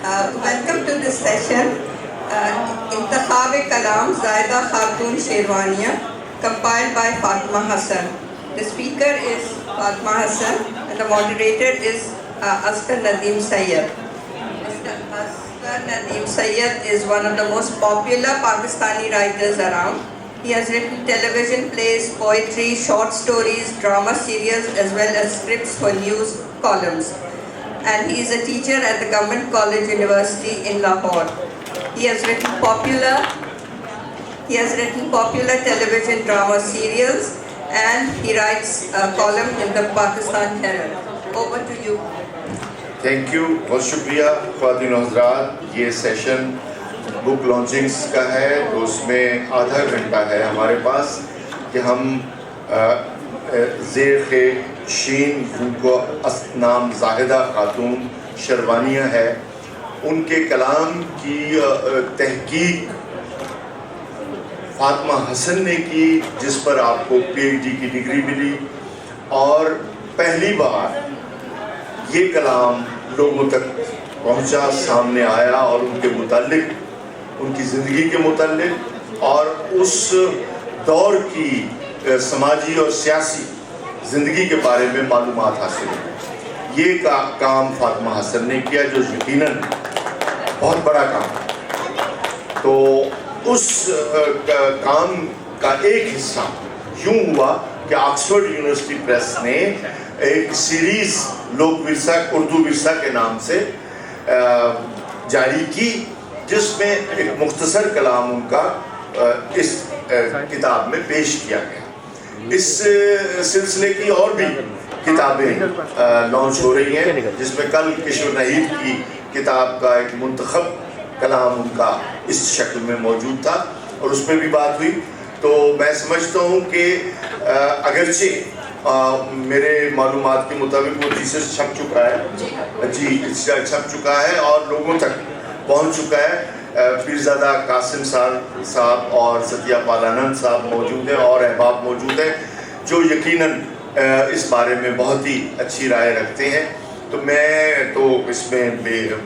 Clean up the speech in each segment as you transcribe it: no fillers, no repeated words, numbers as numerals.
Welcome to this session. Intakhab-e-Kalam Zahida Khatun Sherwaniya, compiled by Fatima Hassan. The speaker is Fatima Hassan and the moderator is Askar Nadeem Sayyed. Askar Nadeem Sayyed is one of the most popular Pakistani writers around. He has written television plays, poetry, short stories, drama serials, as well as scripts for news columns. And he is a teacher at the Government College University in Lahore. He has written popular television drama serials, and he writes a column in the Pakistan Herald. Over to you. Thank you. بہت شکریہ خواتین و حضرات. یہ session بک لانچنگز کا ہے تو اس میں آدھا گھنٹہ ہے ہمارے پاس کہ ہم زیر شین جن کو نام زاہدہ خاتون شروانیہ ہے ان کے کلام کی تحقیق فاطمہ حسن نے کی، جس پر آپ کو پی ایچ ڈی کی ڈگری ملی، اور پہلی بار یہ کلام لوگوں تک پہنچا، سامنے آیا اور ان کے متعلق، ان کی زندگی کے متعلق اور اس دور کی سماجی اور سیاسی زندگی کے بارے میں معلومات حاصل ہوئی. یہ کام فاطمہ حسن نے کیا جو یقیناً بہت بڑا کام ہے. تو اس کام کا ایک حصہ یوں ہوا کہ آکسفورڈ یونیورسٹی پریس نے ایک سیریز لوک ورثہ اردو ورثہ کے نام سے جاری کی، جس میں ایک مختصر کلام ان کا اس کتاب میں پیش کیا گیا. اس سلسلے کی اور بھی کتابیں لانچ ہو رہی ہیں، جس میں کل کشور نحیف کی کتاب کا ایک منتخب کلام ان کا اس شکل میں موجود تھا اور اس میں بھی بات ہوئی. تو میں سمجھتا ہوں کہ اگرچہ میرے معلومات کے مطابق وہ تھیسس چھپ چکا ہے، جی چھپ چکا ہے اور لوگوں تک پہنچ چکا ہے. پیرزادہ قاسم صاحب اور ستیہ پالانند صاحب موجود ہیں اور احباب موجود ہیں جو یقیناً اس بارے میں بہت ہی اچھی رائے رکھتے ہیں. تو میں تو اس میں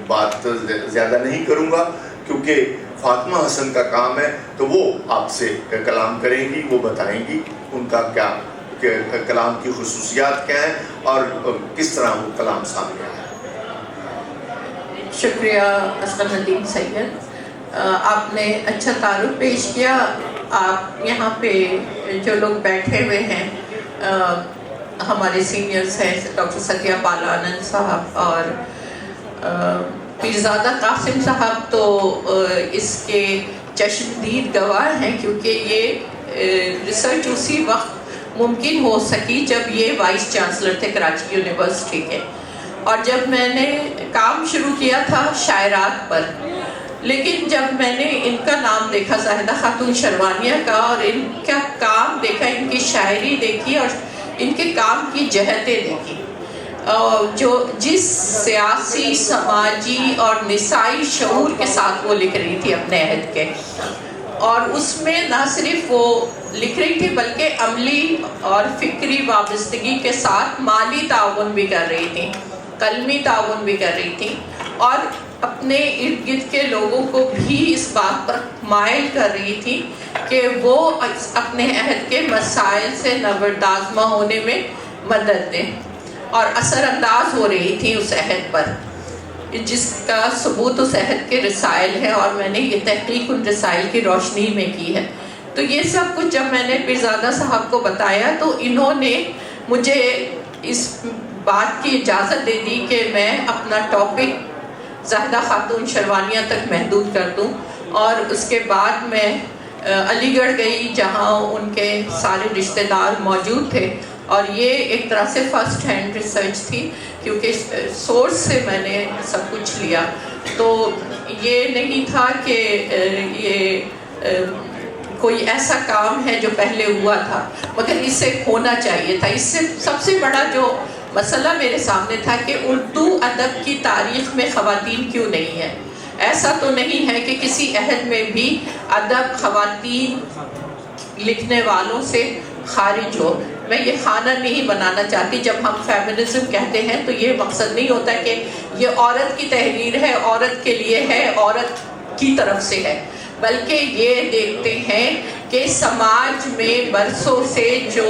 بات زیادہ نہیں کروں گا کیونکہ فاطمہ حسن کا کام ہے، تو وہ آپ سے کلام کریں گی، وہ بتائیں گی ان کا کیا کلام کی خصوصیات کیا ہیں اور کس طرح وہ کلام سامنے آیا. شکریہ اسکر ندیم سید. آپ نے اچھا تعارف پیش کیا. آپ یہاں پہ جو لوگ بیٹھے ہوئے ہیں ہمارے سینئرز ہیں، ڈاکٹر ستیہ پالانند صاحب اور پیرزادہ قاسم صاحب، تو اس کے چشمدید گواہ ہیں کیونکہ یہ ریسرچ اسی وقت ممکن ہو سکی جب یہ وائس چانسلر تھے کراچی یونیورسٹی کے. اور جب میں نے کام شروع کیا تھا شاعرات پر، لیکن جب میں نے ان کا نام دیکھا زاہدہ خاتون شروانیہ کا اور ان کا کام دیکھا، ان کی شاعری دیکھی اور ان کے کام کی جہتیں دیکھی، جو جس سیاسی، سماجی اور نسائی شعور کے ساتھ وہ لکھ رہی تھی اپنے عہد کے، اور اس میں نہ صرف وہ لکھ رہی تھی بلکہ عملی اور فکری وابستگی کے ساتھ مالی تعاون بھی کر رہی تھی، قلمی تعاون بھی کر رہی تھی، اور اپنے ارد گرد کے لوگوں کو بھی اس بات پر مائل کر رہی تھی کہ وہ اپنے عہد کے مسائل سے نبردآزمہ ہونے میں مدد دیں، اور اثر انداز ہو رہی تھی اس عہد پر، جس کا ثبوت اس عہد کے رسائل ہے، اور میں نے یہ تحقیق ان رسائل کی روشنی میں کی ہے. تو یہ سب کچھ جب میں نے پیرزادہ صاحب کو بتایا تو انہوں نے مجھے اس بات کی اجازت دے دی کہ میں اپنا ٹاپک زاہدہ خاتون شروانیہ تک محدود کر دوں، اور اس کے بعد میں علی گڑھ گئی جہاں ان کے سارے رشتہ دار موجود تھے، اور یہ ایک طرح سے فرسٹ ہینڈ ریسرچ تھی کیونکہ سورس سے میں نے سب کچھ لیا. تو یہ نہیں تھا کہ یہ کوئی ایسا کام ہے جو پہلے ہوا تھا، مگر اس سے ہونا چاہیے تھا. اس سے سب سے بڑا جو مسئلہ میرے سامنے تھا کہ اردو ادب کی تاریخ میں خواتین کیوں نہیں ہے. ایسا تو نہیں ہے کہ کسی عہد میں بھی ادب خواتین لکھنے والوں سے خارج ہو. میں یہ خانہ نہیں بنانا چاہتی. جب ہم فیمنزم کہتے ہیں تو یہ مقصد نہیں ہوتا کہ یہ عورت کی تحریر ہے، عورت کے لیے ہے، عورت کی طرف سے ہے، بلکہ یہ دیکھتے ہیں کہ سماج میں برسوں سے جو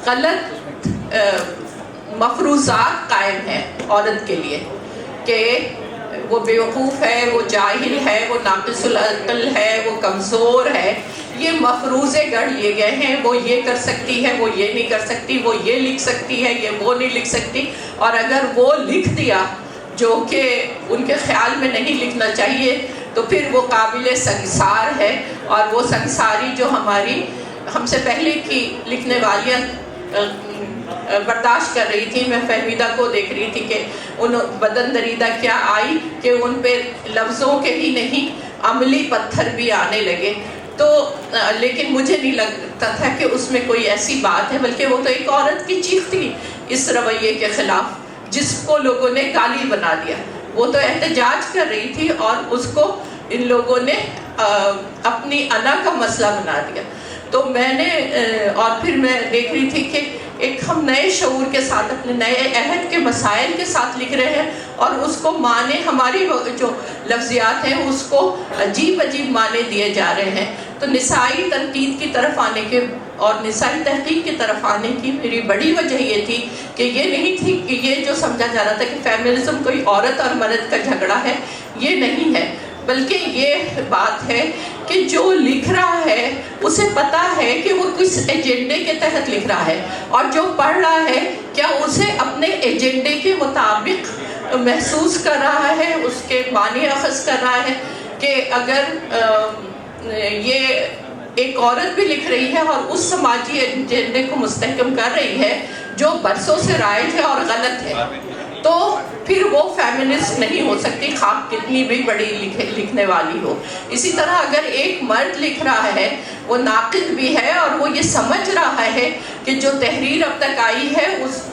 غلط مفروضات قائم ہیں عورت کے لیے کہ وہ بیوقوف ہے، وہ جاہل ہے، وہ ناقص العقل ہے، وہ کمزور ہے، یہ مفروضے گڑھ لیے گئے ہیں، وہ یہ کر سکتی ہے، وہ یہ نہیں کر سکتی، وہ یہ لکھ سکتی ہے، یہ وہ نہیں لکھ سکتی، اور اگر وہ لکھ دیا جو کہ ان کے خیال میں نہیں لکھنا چاہیے تو پھر وہ قابل سنگسار ہے، اور وہ سنگساری جو ہم سے پہلے کی لکھنے والیاں برداشت کر رہی تھی. میں فہمیدہ کو دیکھ رہی تھی کہ ان بدن دریدہ کیا آئی کہ ان پہ لفظوں کے ہی نہیں عملی پتھر بھی آنے لگے. تو لیکن مجھے نہیں لگتا تھا کہ اس میں کوئی ایسی بات ہے، بلکہ وہ تو ایک عورت کی چیخ تھی اس رویے کے خلاف جس کو لوگوں نے گالی بنا دیا. وہ تو احتجاج کر رہی تھی اور اس کو ان لوگوں نے اپنی انا کا مسئلہ بنا دیا. تو میں نے اور پھر میں دیکھ رہی تھی کہ ایک ہم نئے شعور کے ساتھ اپنے نئے عہد کے مسائل کے ساتھ لکھ رہے ہیں، اور اس کو معنی ہماری جو لفظیات ہیں اس کو عجیب عجیب معنی دیے جا رہے ہیں. تو نسائی تنقید کی طرف آنے کے اور نسائی تحقیق کی طرف آنے کی میری بڑی وجہ یہ تھی کہ یہ نہیں تھی کہ یہ جو سمجھا جا رہا تھا کہ فیمنزم کوئی عورت اور مرد کا جھگڑا ہے، یہ نہیں ہے، بلکہ یہ بات ہے کہ جو لکھ رہا ہے اسے پتا ہے کہ وہ کس ایجنڈے کے تحت لکھ رہا ہے، اور جو پڑھ رہا ہے کیا اسے اپنے ایجنڈے کے مطابق محسوس کر رہا ہے، اس کے معنی اخذ کر رہا ہے. کہ اگر یہ ایک عورت بھی لکھ رہی ہے اور اس سماجی ایجنڈے کو مستحکم کر رہی ہے جو برسوں سے رائج ہے اور غلط ہے، تو پھر وہ فیمنسٹ نہیں ہو سکتی، خواہ کتنی بھی بڑی لکھنے والی ہو. اسی طرح اگر ایک مرد لکھ رہا ہے، وہ ناقد بھی ہے اور وہ یہ سمجھ رہا ہے کہ جو تحریر اب تک آئی ہے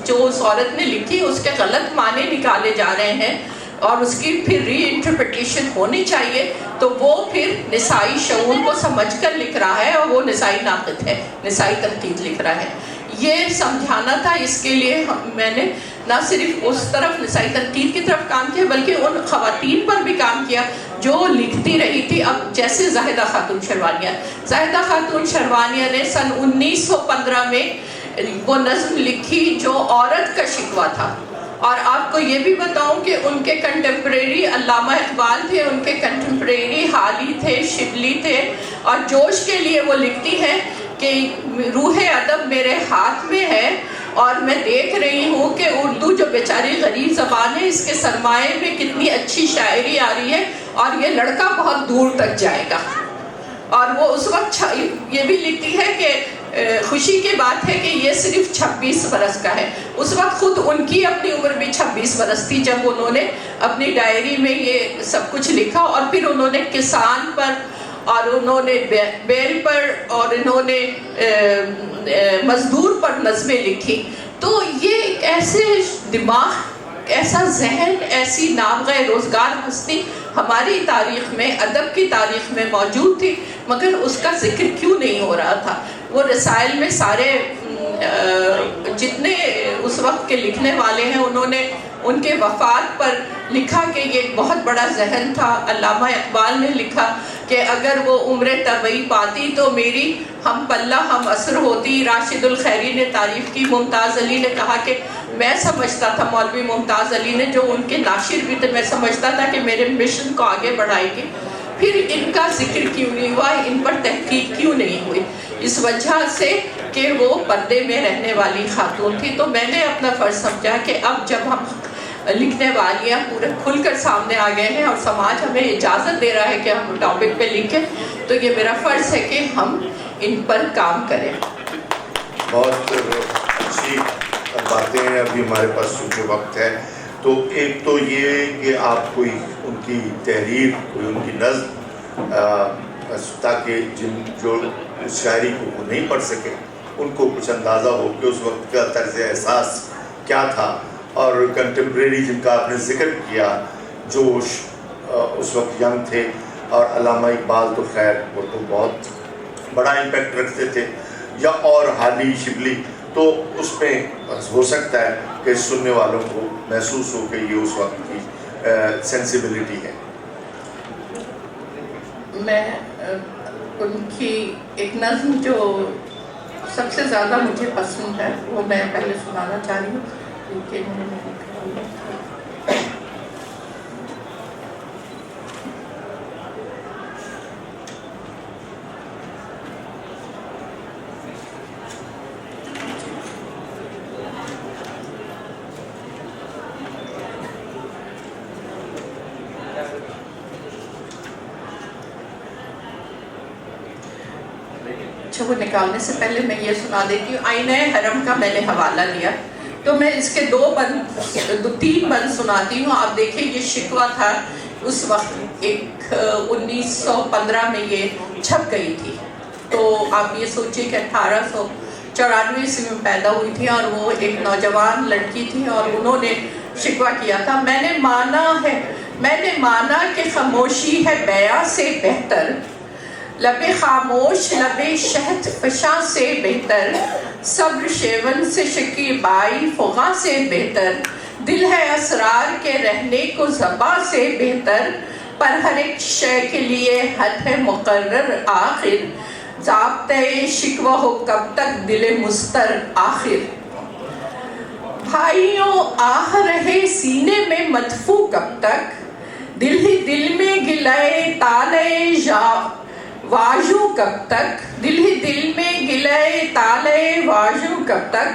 جو اس عورت نے لکھی اس کے غلط معنی نکالے جا رہے ہیں اور اس کی پھر ری انٹرپریٹیشن ہونی چاہیے، تو وہ پھر نسائی شعور کو سمجھ کر لکھ رہا ہے اور وہ نسائی ناقد ہے، نسائی تنقید لکھ رہا ہے. یہ سمجھانا تھا. اس کے لیے میں نے نہ صرف اس طرف نسائی تنقید کی طرف کام کیا بلکہ ان خواتین پر بھی کام کیا جو لکھتی رہی تھی. اب جیسے زاہدہ خاتون شروانیہ نے سن 1915 میں وہ نظم لکھی جو عورت کا شکوہ تھا. اور آپ کو یہ بھی بتاؤں کہ ان کے کنٹمپریری علامہ اقبال تھے، ان کے کنٹمپریری حالی تھے، شبلی تھے، اور جوش کے لیے وہ لکھتی ہیں کہ روح ادب میرے ہاتھ میں ہے اور میں دیکھ رہی ہوں کہ اردو جو بیچاری غریب زبان ہے اس کے سرمایے میں کتنی اچھی شاعری آ رہی ہے اور یہ لڑکا بہت دور تک جائے گا. اور وہ اس وقت یہ بھی لکھتی ہے کہ خوشی کی بات ہے کہ یہ صرف 26 برس کا ہے. اس وقت خود ان کی اپنی عمر بھی 26 برس تھی جب انہوں نے اپنی ڈائری میں یہ سب کچھ لکھا. اور پھر انہوں نے کسان پر اور انہوں نے بیل پر اور انہوں نے مزدور پر نظمیں لکھی. تو یہ ایک ایسے دماغ، ایسا ذہن، ایسی نابغہ روزگار ہستی ہماری تاریخ میں، ادب کی تاریخ میں موجود تھی، مگر اس کا ذکر کیوں نہیں ہو رہا تھا. وہ رسائل میں سارے جتنے اس وقت کے لکھنے والے ہیں انہوں نے ان کے وفات پر لکھا کہ یہ ایک بہت بڑا ذہن تھا. علامہ اقبال نے لکھا کہ اگر وہ عمر طبعی پاتی تو میری ہم پلہ ہم اثر ہوتی. راشد الخیری نے تعریف کی. ممتاز علی نے کہا کہ میں سمجھتا تھا، مولوی ممتاز علی نے جو ان کے ناشر بھی تھے، میں سمجھتا تھا کہ میرے مشن کو آگے بڑھائے گی. پھر ان کا ذکر کیوں نہیں ہوا، ان پر تحقیق کیوں نہیں ہوئی؟ اس وجہ سے کہ وہ پردے میں رہنے والی خاتون تھی. تو میں نے اپنا فرض سمجھا کہ اب جب ہم لکھنے والیاں پورے کھل کر سامنے آ گئے ہیں اور سماج ہمیں اجازت دے رہا ہے کہ ہم ٹاپک پہ لکھیں، تو یہ میرا فرض ہے کہ ہم ان پر کام کریں. بہت اچھی باتیں ہیں. ابھی ہمارے پاس جو وقت ہے تو ایک تو یہ کہ آپ کوئی ان کی تحریر، کوئی ان کی نظم، تاکہ جو شاعری کو وہ نہیں پڑھ سکے ان کو کچھ اندازہ ہو کہ اس وقت کا طرز احساس کیا تھا. اور کنٹمپریری جن کا آپ نے ذکر کیا جو اس وقت ینگ تھے، اور علامہ اقبال تو خیر وہ تو بہت بڑا امپیکٹ رکھتے تھے، یا اور حالی شبلی، تو اس میں ہو سکتا ہے کہ سننے والوں کو محسوس ہو کہ یہ اس وقت کی سینسیبلٹی ہے. میں ان کی ایک نظم جو سب سے زیادہ مجھے پسند ہے وہ میں پہلے سنانا چاہ رہی ہوں کیونکہ انہوں نے وہ نکالنے سے پہلے میں یہ سنا دیتی ہوں. آئینہ حرم کا میں نے حوالہ لیا تو میں اس کے 3 بند سناتی ہوں. آپ دیکھیں یہ شکوہ تھا اس وقت 1915 میں یہ چھپ گئی تھی. تو آپ یہ سوچیں کہ 1894 عیسوی میں پیدا ہوئی تھی اور وہ ایک نوجوان لڑکی تھی اور انہوں نے شکوہ کیا تھا. میں نے مانا کہ خاموشی ہے بیاں سے بہتر، لب خاموش لب شہد فشاں سے بہتر، صبر شیون سے شکیبائی فغاں سے بہتر، دل ہے اسرار کے رہنے کو زباں سے بہتر، پر ہر ایک شے کے لیے حد ہے مقرر آخر، ضابطۂ شکوہ ہو کب تک دل مستر آخر، بھائیوں آہ رہے سینے میں مدفوع کب تک، دل ہی دل میں گلائے تالے واجو کب تک، دل ہی دل میں گلائے تالے واجو کب تک،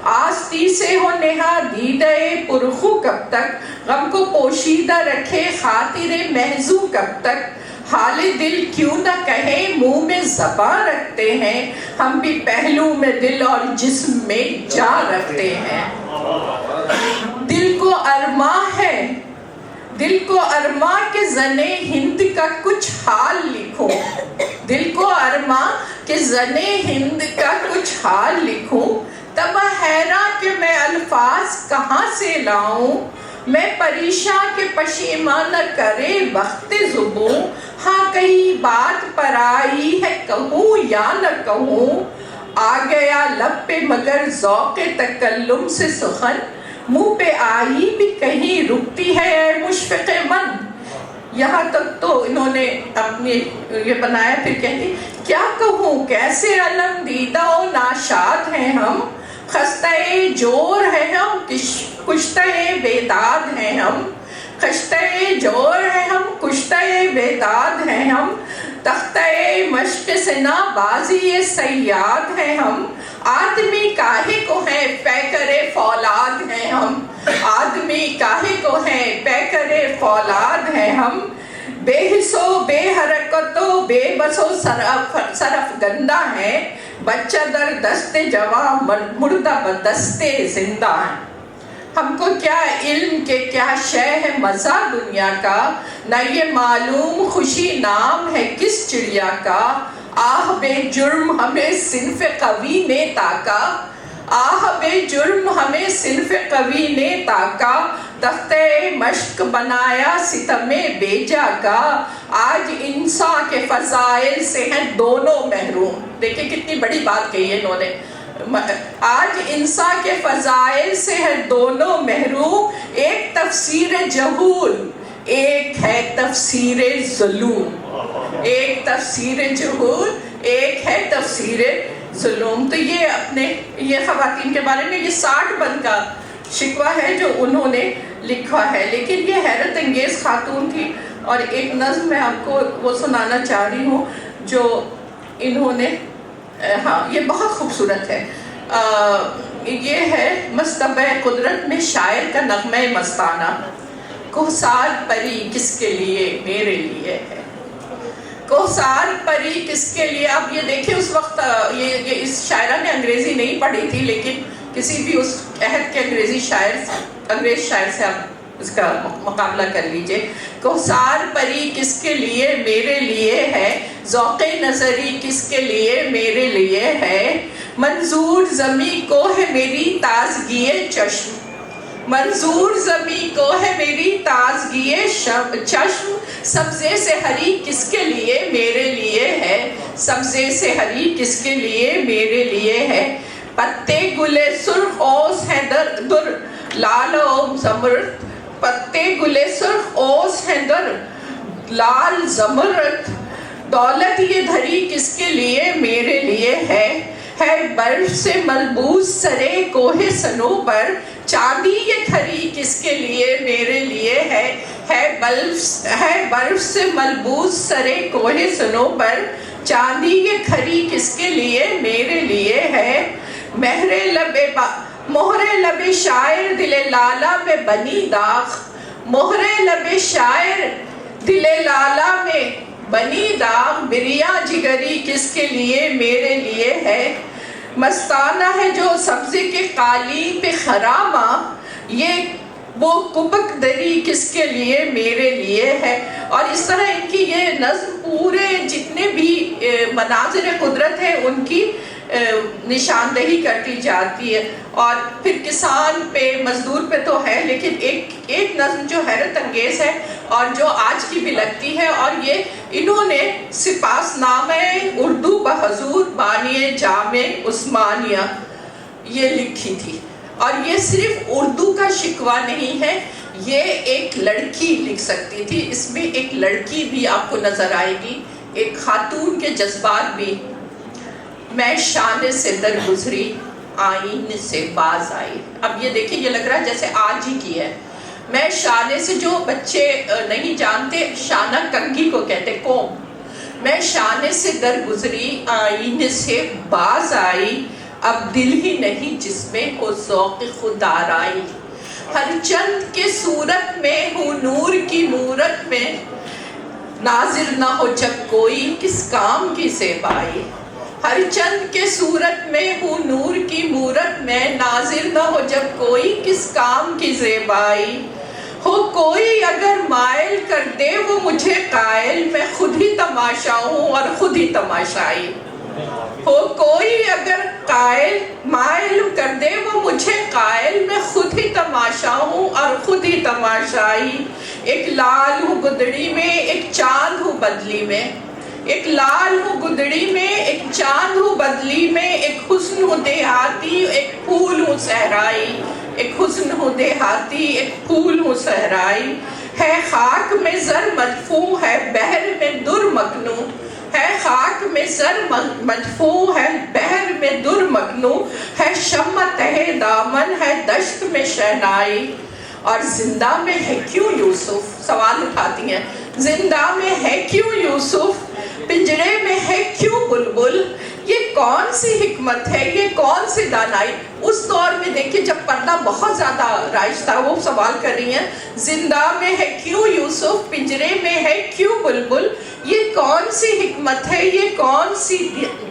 آستی سے ہو نہا دیدہ پرخو کب تک، غم کو پوشیدہ رکھے خاطر محضو کب تک، حال دل کیوں نہ کہے منہ میں زباں رکھتے ہیں، ہم بھی پہلو میں دل اور جسم میں جان رکھتے ہیں. دل کو ارماں کے زنے ہند کا کچھ حال لکھو، دل کو ارماں کے زنے ہند کا کچھ حال لکھوں، تب حیراں کہ میں الفاظ کہاں سے لاؤں، میں پریشاں کے پشیماں نہ کرے وقت زبوں، ہاں کہیں بات پر آئی ہے کہوں یا نہ کہوں، آ گیا لب پہ مگر ذوق تکلم سے سخن، منہ پہ آئی بھی کہیں رکتی ہے اے مشفق من. یہاں تک تو انہوں نے اپنی یہ بنایا. پھر کہتی کیا کہوں کیسے علم دیدہ و ناشاد ہیں ہم، خستہ جور ہے ہم کشتہ بیداد ہیں ہم، خستہ جور ہے ہم کشتہ بیداد ہیں ہم، تختہ مشق سنا بازی صیاد ہیں ہم، آدمی کاہے کو ہیں پیکر فولاد ہیں ہم، آدمی کاہے کو ہیں پیکر فولاد ہیں ہم، بے حس و بے حرکت و بے بس و صرف گندہ ہیں، بچہ در دست جواں مردہ بدست زندہ ہیں. ہم کو کیا علم کے کیا شے ہے مزہ دنیا کا، نہ یہ معلوم خوشی نام ہے کس چڑیا کا، آہ بے جرم ہمیں صنف قوی نے تاکا، آہ بے جرم ہمیں صنف قوی نے تاکا، تختہ مشق بنایا ستم بیجا کا، آج انسان کے فضائل سے ہیں دونوں محروم. دیکھیں کتنی بڑی بات کہی ہے انہوں نے. آج انسان کے فضائل سے ہے دونوں محروم، ایک تفسیر جہول ایک ہے تفسیر ظلم، ایک تفسیر جہول ایک ہے تفسیر ظلم. تو یہ خواتین کے بارے میں یہ 60 بند کا شکوہ ہے جو انہوں نے لکھا ہے. لیکن یہ حیرت انگیز خاتون تھی. اور ایک نظم میں آپ کو وہ سنانا چاہ رہی ہوں جو انہوں نے یہ بہت خوبصورت ہے. یہ ہے مصطبہ قدرت میں شاعر کا نغمہ مستانہ. کوہسار پری کس کے لیے میرے لیے ہے، کوہسار پری کس کے لیے. اب یہ دیکھیں اس وقت یہ اس شاعرہ نے انگریزی نہیں پڑھی تھی، لیکن کسی بھی اس عہد کے انگریز شاعر سے آپ اس کا مقابلہ کر لیجئے. کوہسار پری کس کے لیے میرے لیے ہے، ذوق نظری کس کے لیے میرے لیے ہے، منظور زمیں کو ہے میری تازگی چشم، منظور زمیں کو ہے میری تازگی چشم، سبزے سے ہری کس کے لیے میرے لیے ہے، سبزے سے ہری کس کے لیے میرے لیے ہے، پتے گلے سرخ اوس ہیں در لالو زمرد پتے گلے سرخ اوس ہیں در لال زمرد دولت یہ دھری کس کے لیے میرے لیے ہے برف سے ملبوس سرے کوہ صنوبر چاندی یہ کھری کس کے لیے میرے لیے ہے برف سے ملبوس سرے کوہ صنوبر چاندی یہ کھری کس کے لیے میرے لیے ہے مہر لب شاعر دل لالا میں بنی داغ مہر لب شاعر دل لالا میں بنی داغ بریا جگری کس کے لیے میرے لیے ہے مستانہ ہے جو سبزے کے قالین پہ خرامہ یہ وہ کبک دری کس کے لیے میرے لیے ہے. اور اس طرح ان کی یہ نظم پورے جتنے بھی مناظر قدرت ہیں ان کی نشاندہی کرتی جاتی ہے. اور پھر کسان پہ مزدور پہ تو ہے لیکن ایک نظم جو حیرت انگیز ہے اور جو آج کی بھی لگتی ہے اور یہ انہوں نے سپاس نامہ اردو بحضور بانی جامع عثمانیہ یہ لکھی تھی. اور یہ صرف اردو کا شکوہ نہیں ہے, یہ ایک لڑکی لکھ سکتی تھی. اس میں ایک لڑکی بھی آپ کو نظر آئے گی, ایک خاتون کے جذبات بھی. میں شانے سے در گزری آئین سے باز آئی. اب یہ دیکھیں یہ لگ رہا ہے جیسے آج ہی کی ہے. میں شانے سے, جو بچے نہیں جانتے شانہ کنگھی کو کہتے کوم, میں شانے سے در گزری آئین سے باز آئی, اب دل ہی نہیں جس میں ہو ذوق خود آرائی. ہر چند کے صورت میں ہوں نور کی مورت میں, ناظر نہ ہو جب کوئی کس کام کی زیبائی. ہر چند کے صورت میں ہوں نور کی مورت میں, ناظر نہ ہو جب کوئی کس کام کی زیبائی. ہو کوئی اگر مائل کر دے وہ مجھے قائل, میں خود ہی تماشا ہوں اور خود ہی تماشائی. ہو کوئی اگر مائل کر دے وہ مجھے قائل, میں خود ہی تماشا ہوں اور خود ہی تماشائی. ایک لال ہوں گدڑی میں ایک چاند ہوں بدلی میں, ایک لال ہوں گدڑی میں ایک چاند ہوں بدلی میں, ایک حسن ہوں دیہاتی ایک پھول ہوں صحرائی. ایک حسن ہوں دیہاتی ایک پھول ہوں صحرائی. ہے خاک میں زر مدفوع ہے بحر میں در مکنوں, ہے خاک میں زر مدفوع ہے بحر میں در مکنوں, ہے شمع تہے دامن ہے دشت میں شہنائی. اور زندہ میں ہے کیوں یوسف, سوال اٹھاتی ہیں, زندہ میں ہے کیوں یوسف, پنجرے میں ہے کیوں بلبل, یہ کون سی حکمت ہے یہ کون سی دانائی. اس دور میں دیکھیں جب پردہ بہت زیادہ رائج تھا, وہ سوال کر رہی ہیں زندہ میں ہے کیوں یوسف, پنجرے میں ہے کیوں بلبل, یہ کون سی حکمت ہے یہ کون سی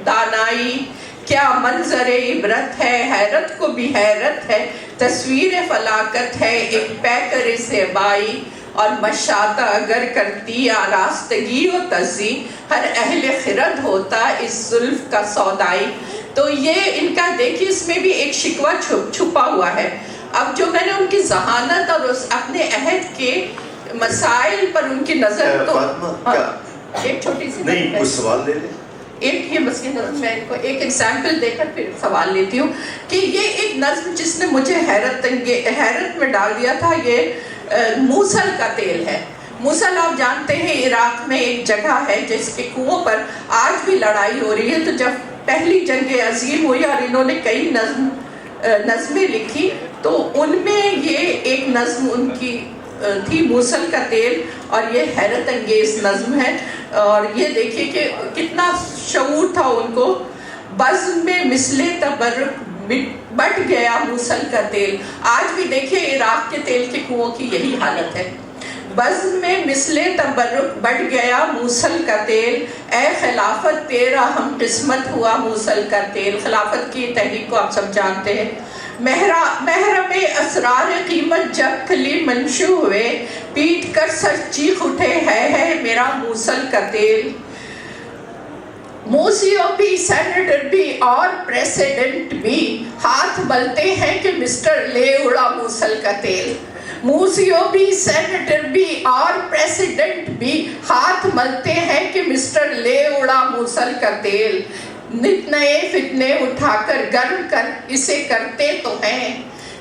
دانائی. کیا منظر عبرت ہے حیرت کو بھی حیرت ہے, تصویر فلاکت ہے ایک پیکر زیبائی. اور مشاطہ اگر کرتی آراستگی و تزی, ہر اہل خرد ہوتا اس زلف کا سودائی. تو یہ ان کا دیکھیے اس میں بھی ایک شکوہ چھپا ہوا ہے. اب جو میں نے ان کی ذہانت اور اس اپنے عہد کے مسائل پر ان کی نظر, تو ایک چھوٹی سی نہیں کچھ سوال لے لیں. ایک یہ مسئلہ نظم میں ان کو ایک ایگزامپل دے کر پھر سوال لیتی ہوں کہ یہ ایک نظم جس نے مجھے حیرت میں ڈال دیا تھا, یہ موصل کا تیل ہے. موصل آپ جانتے ہیں عراق میں ایک جگہ ہے جس کے کنووں پر آج بھی لڑائی ہو رہی ہے. تو جب پہلی جنگ عظیم ہوئی اور انہوں نے کئی نظمیں لکھی, تو ان میں یہ ایک نظم ان کی تھی موصل کا تیل, اور یہ حیرت انگیز نظم ہے. اور یہ دیکھیے کہ کتنا شعور تھا ان کو. بزم میں مثل تبرک بٹ گیا موصل کا تیل. آج بھی دیکھیے عراق کے تیل کے کنووں کی یہی حالت ہے. بزم میں مثل تبرک بٹ گیا موصل کا تیل, اے خلافت تیرا ہم قسمت ہوا موصل کا تیل. خلافت کی تحریک کو آپ سب جانتے ہیں. محرم اسرار قیمت جب کھلی منشو ہوئے, پیٹ کر سر چیخ اٹھے ہے میرا موصل کا تیل. موسیو بھی سینیٹر بھی اور پریسیڈنٹ بھی ہاتھ ملتے ہیں کہ مسٹر لے اڑا موصل کا تیل. موسیو بھی سینیٹر بھی اور پریسیڈنٹ بھی ہاتھ ملتے ہیں کہ مسٹر لے اڑا موصل کا تیل. نت نئے فتنے اٹھا کر گرم کر اسے کرتے تو ہیں,